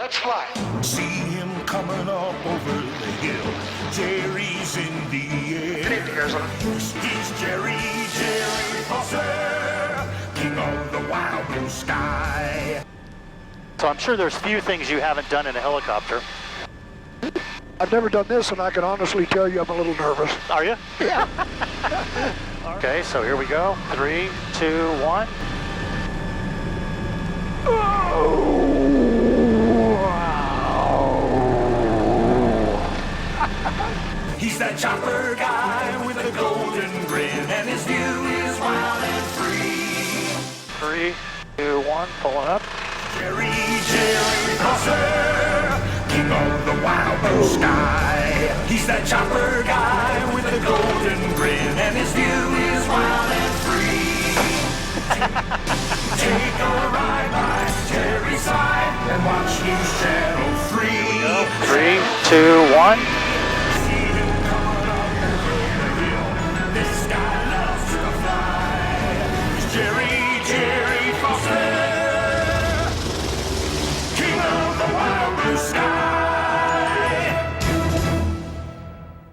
Let's fly. See him coming up over the hill. Jerry's in the air. Good evening, Arizona. He's Jerry Foster, king of the wild blue sky. So I'm sure there's few things you haven't done in a helicopter. I've never done this, and I can honestly tell you I'm a little nervous. Are you? Yeah. Okay, so here we go. 3, 2, 1. He's that chopper guy with a golden grin, and his view is wild and free. 3, 2, 1, pulling up. Jerry Foster, king of the wild blue sky. He's that chopper guy with a golden grin, and his view is wild and free. Take a ride by Jerry's side and watch News Channel 3. 3, 2, 1.